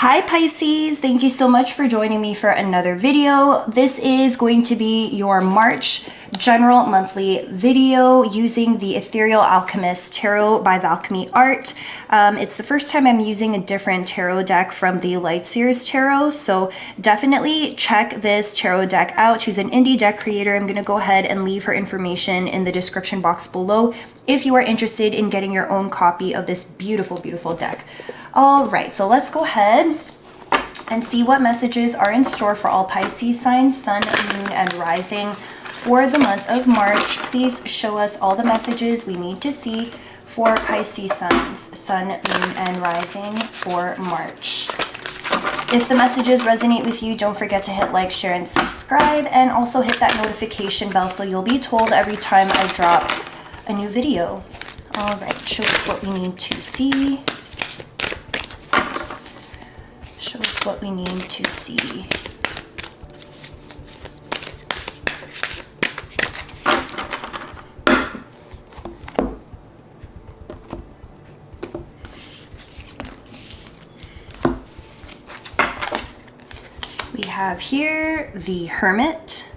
Hi Pisces, thank you so much for joining me for another video. This is going to be your March general monthly video using the Ethereal Alchemist Tarot by the Alchemy Art. It's the first time I'm using a different tarot deck from the Light Series Tarot, so definitely check this tarot deck out. She's an indie deck creator. I'm going to go ahead and leave her information in the description box below if you are interested in getting your own copy of this beautiful, beautiful deck. All right, so let's go ahead and see what messages are in store for all Pisces signs, Sun, Moon, and Rising for the month of March. Please show us all the messages we need to see for Pisces signs, Sun, Moon, and Rising for March. If the messages resonate with you, don't forget to hit like, share, and subscribe, and also hit that notification bell so you'll be told every time I drop a new video. All right, show us what we need to see. Show us what we need to see. We have here the Hermit,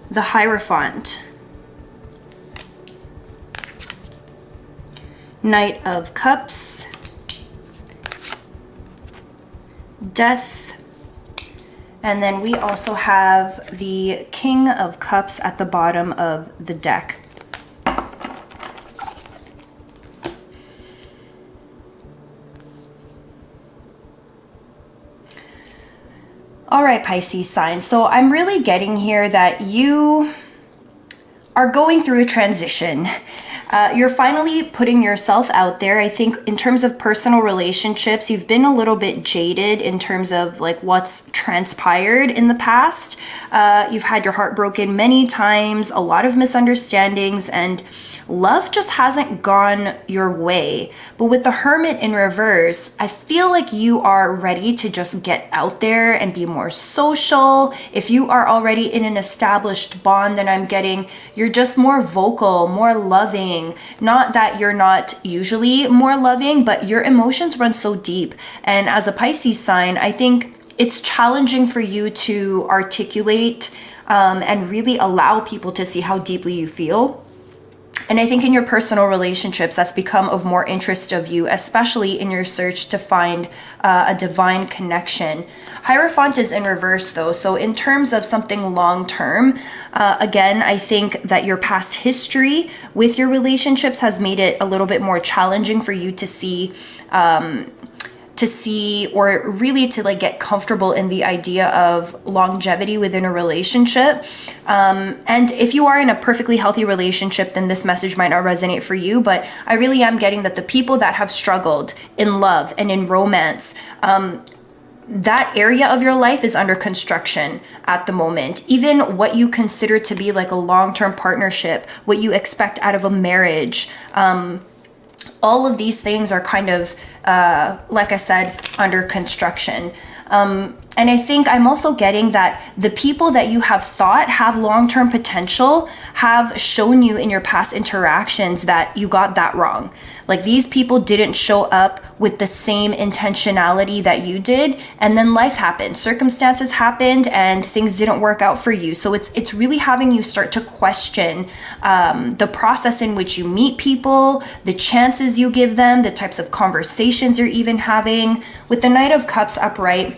the Hierophant, Knight of Cups, Death, and then we also have the King of Cups at the bottom of the deck. All right, Pisces sign. So I'm really getting here that you are going through a transition. You're finally putting yourself out there. I think in terms of personal relationships, you've been a little bit jaded in terms of like what's transpired in the past. You've had your heart broken many times, a lot of misunderstandings, and love just hasn't gone your way. But with the Hermit in reverse, I feel like you are ready to just get out there and be more social. If you are already in an established bond, then I'm getting you're just more vocal, more loving. Not that you're not usually more loving, but your emotions run so deep. And as a Pisces sign, I think it's challenging for you to articulate and really allow people to see how deeply you feel. And I think in your personal relationships, that's become of more interest of you, especially in your search to find a divine connection. Hierophant is in reverse though. So in terms of something long-term, again, I think that your past history with your relationships has made it a little bit more challenging for you to see or really to like get comfortable in the idea of longevity within a relationship. And if you are in a perfectly healthy relationship, then this message might not resonate for you, but I really am getting that the people that have struggled in love and in romance, that area of your life is under construction at the moment. Even what you consider to be like a long-term partnership, what you expect out of a marriage, all of these things are kind of, like I said, under construction. And I think I'm also getting that the people that you have thought have long-term potential have shown you in your past interactions that you got that wrong. Like these people didn't show up with the same intentionality that you did, and then life happened, circumstances happened, and things didn't work out for you. So it's really having you start to question the process in which you meet people, the chances you give them, the types of conversations you're even having. With the Knight of Cups upright,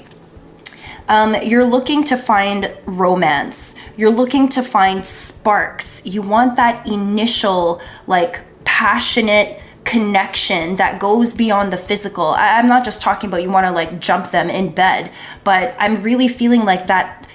you're looking to find romance. You're looking to find sparks. You want that initial, like, passionate connection that goes beyond the physical. I'm not just talking about you want to like jump them in bed, but I'm really feeling like that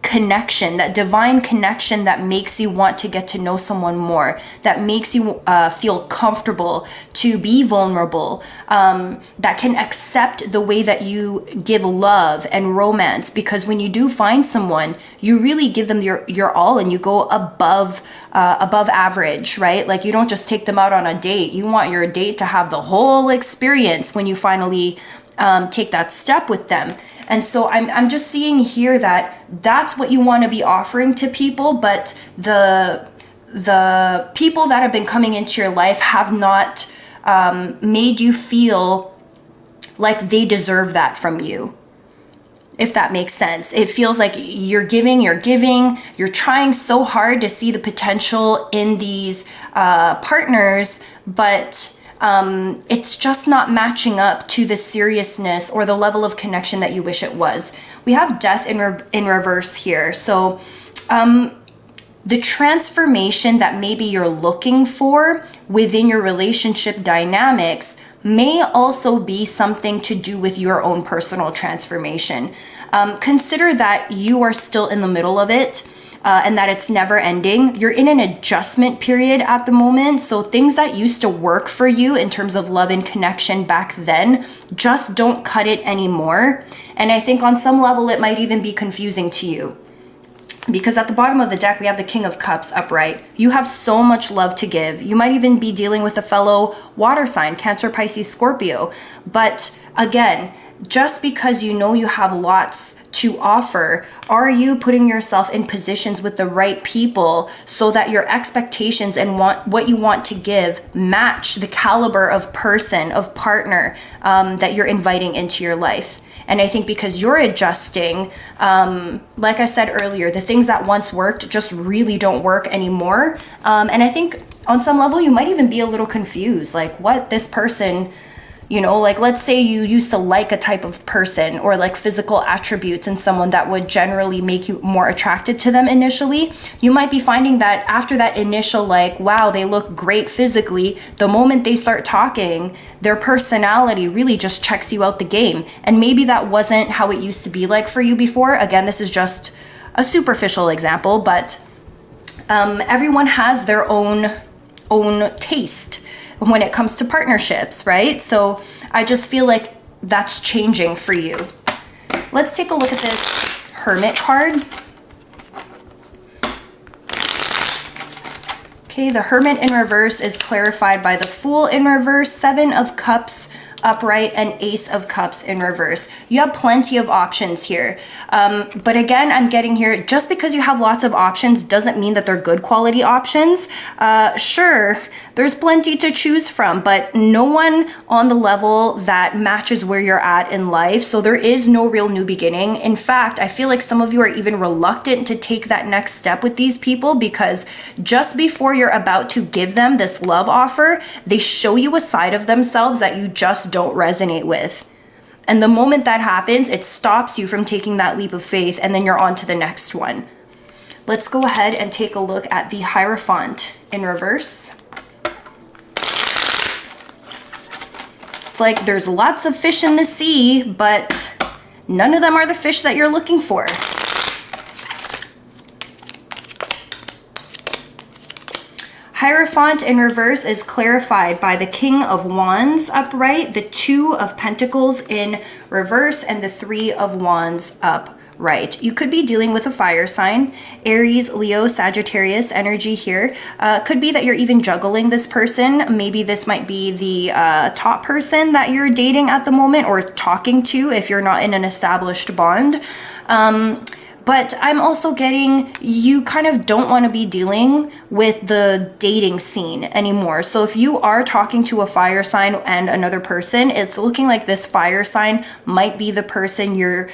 connection, that divine connection that makes you want to get to know someone more, that makes you feel comfortable to be vulnerable, that can accept the way that you give love and romance. Because when you do find someone, you really give them your all, and you go above average, right? Like you don't just take them out on a date. You want your date to have the whole experience when you finally take that step with them. And so I'm just seeing here that that's what you want to be offering to people, but the people that have been coming into your life have not made you feel like they deserve that from you. If that makes sense. It feels like you're giving, you're trying so hard to see the potential in these partners, but it's just not matching up to the seriousness or the level of connection that you wish it was. We have death in reverse here. So the transformation that maybe you're looking for within your relationship dynamics may also be something to do with your own personal transformation. Consider that you are still in the middle of it. And that it's never ending. You're in an adjustment period at the moment. So things that used to work for you in terms of love and connection back then just don't cut it anymore. And I think on some level, it might even be confusing to you. Because at the bottom of the deck, we have the King of Cups upright. You have so much love to give. You might even be dealing with a fellow water sign, Cancer, Pisces, Scorpio. But again, just because you know you have lots to offer, are you putting yourself in positions with the right people so that your expectations and what you want to give match the caliber of person, of partner that you're inviting into your life? And I think because you're adjusting, like I said earlier, the things that once worked just really don't work anymore. And I think on some level, you might even be a little confused, like what this person, you know, like let's say you used to like a type of person or like physical attributes in someone that would generally make you more attracted to them initially. You might be finding that after that initial like, wow, they look great physically, the moment they start talking, their personality really just checks you out the game. And maybe that wasn't how it used to be like for you before. Again, this is just a superficial example, but everyone has their own taste when it comes to partnerships, right? So I just feel like that's changing for you. Let's take a look at this Hermit card. Okay, the Hermit in reverse is clarified by the Fool in reverse, Seven of Cups upright, and Ace of Cups in reverse. You have plenty of options here. But again, I'm getting here, just because you have lots of options doesn't mean that they're good quality options. Sure, there's plenty to choose from, but no one on the level that matches where you're at in life. So there is no real new beginning. In fact, I feel like some of you are even reluctant to take that next step with these people because just before you're about to give them this love offer, they show you a side of themselves that you just don't resonate with. And the moment that happens, it stops you from taking that leap of faith, and then you're on to the next one. Let's go ahead and take a look at the Hierophant in reverse. It's like there's lots of fish in the sea, but none of them are the fish that you're looking for. Hierophant in reverse is clarified by the King of Wands upright, the Two of Pentacles in reverse, and the Three of Wands upright. You could be dealing with a fire sign, Aries, Leo, Sagittarius energy here. Could be that you're even juggling this person. Maybe this might be the top person that you're dating at the moment or talking to if you're not in an established bond. But I'm also getting you kind of don't want to be dealing with the dating scene anymore. So if you are talking to a fire sign and another person, it's looking like this fire sign might be the person you're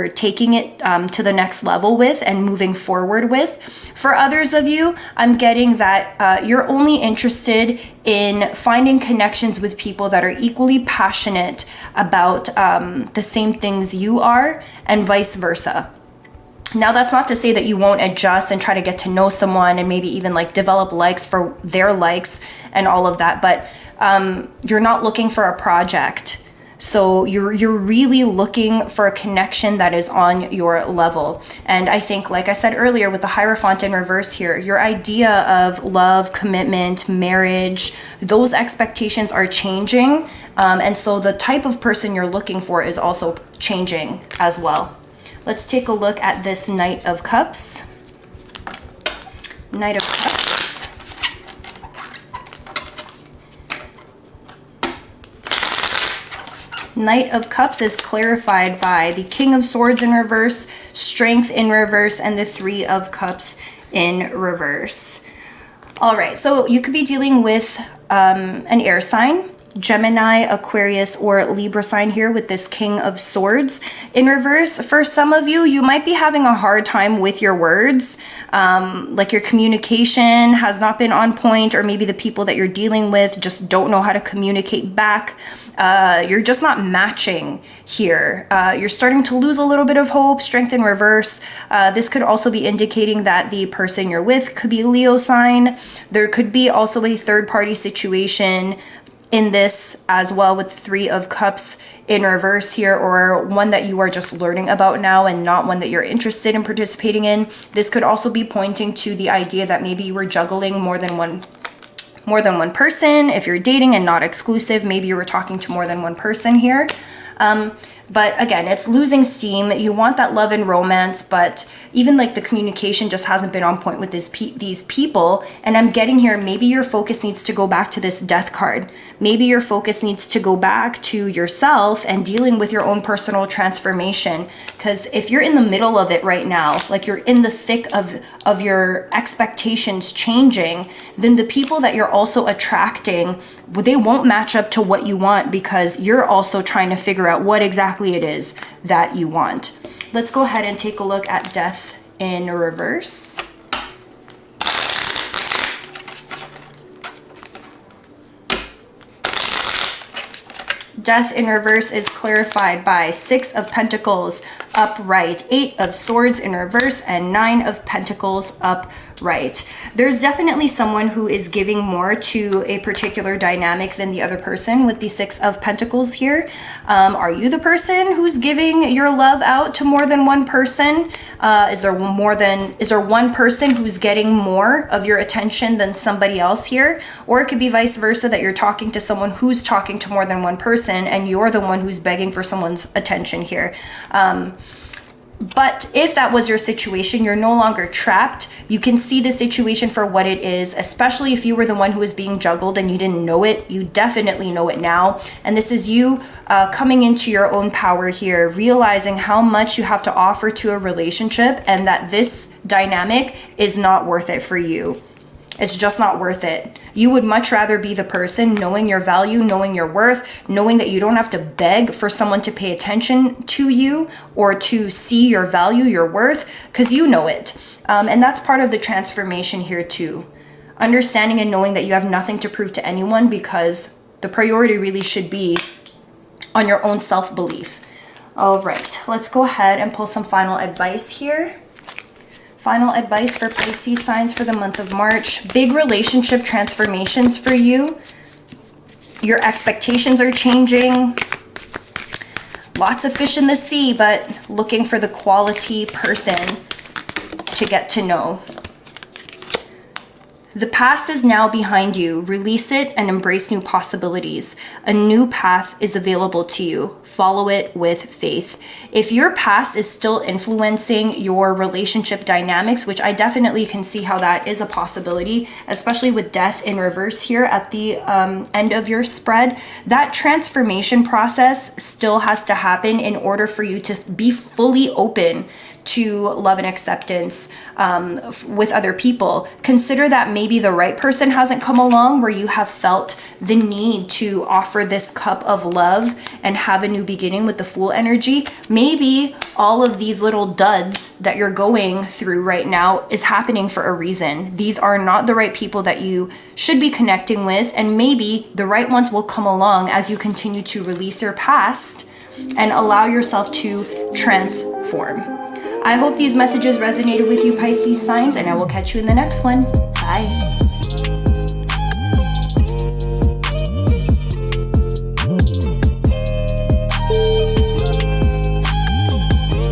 taking it to the next level with and moving forward with. For others of you, I'm getting that you're only interested in finding connections with people that are equally passionate about the same things you are, and vice versa. Now, that's not to say that you won't adjust and try to get to know someone and maybe even like develop likes for their likes and all of that, but you're not looking for a project. So you're really looking for a connection that is on your level. And I think, like I said earlier, with the Hierophant in reverse here, your idea of love, commitment, marriage, those expectations are changing. And so the type of person you're looking for is also changing as well. Let's take a look at this Knight of Cups. Knight of Cups. Knight of Cups is clarified by the King of Swords in reverse, Strength in reverse, and the Three of Cups in reverse. All right, so you could be dealing with an air sign. Gemini, Aquarius, or Libra sign here with this King of Swords in reverse. For some of you, you might be having a hard time with your words, like your communication has not been on point, or maybe the people that you're dealing with just don't know how to communicate back. You're just not matching here. You're starting to lose a little bit of hope. Strength in reverse. This could also be indicating that the person you're with could be Leo sign. There could be also a third-party situation in this as well, with Three of Cups in reverse here, or one that you are just learning about now and not one that you're interested in participating in. This could also be pointing to the idea that maybe you were juggling more than one person. If you're dating and not exclusive, maybe you were talking to more than one person here. But again, it's losing steam. You want that love and romance, but even like the communication just hasn't been on point with these people. And I'm getting here, maybe your focus needs to go back to this Death card. Maybe your focus needs to go back to yourself and dealing with your own personal transformation. Because if you're in the middle of it right now, like you're in the thick of your expectations changing, then the people that you're also attracting, they won't match up to what you want, because you're also trying to figure out what exactly it is that you want. Let's go ahead and take a look at Death in reverse. Death in reverse is clarified by Six of Pentacles upright, Eight of Swords in reverse, and Nine of Pentacles upright. There's definitely someone who is giving more to a particular dynamic than the other person with the Six of Pentacles here. Are you the person who's giving your love out to more than one person? Is there one person who's getting more of your attention than somebody else here? Or it could be vice versa, that you're talking to someone who's talking to more than one person and you're the one who's begging for someone's attention here. But if that was your situation, you're no longer trapped. You can see the situation for what it is, especially if you were the one who was being juggled and you didn't know it. You definitely know it now. And this is you coming into your own power here, realizing how much you have to offer to a relationship and that this dynamic is not worth it for you. It's just not worth it. You would much rather be the person knowing your value, knowing your worth, knowing that you don't have to beg for someone to pay attention to you or to see your value, your worth, because you know it. And that's part of the transformation here too. Understanding and knowing that you have nothing to prove to anyone, because the priority really should be on your own self-belief. All right, let's go ahead and pull some final advice here. Final advice for Pisces signs for the month of March. Big relationship transformations for you. Your expectations are changing. Lots of fish in the sea, but looking for the quality person to get to know. The past is now behind you. Release it and embrace new possibilities. A new path is available to you. Follow it with faith. If your past is still influencing your relationship dynamics, which I definitely can see how that is a possibility, especially with Death in reverse here at the end of your spread, that transformation process still has to happen in order for you to be fully open to love and acceptance with other people. Consider that maybe the right person hasn't come along where you have felt the need to offer this cup of love and have a new beginning with the Fool energy. Maybe all of these little duds that you're going through right now is happening for a reason. These are not the right people that you should be connecting with, and maybe the right ones will come along as you continue to release your past and allow yourself to transform. I hope these messages resonated with you, Pisces signs, and I will catch you in the next one. Bye.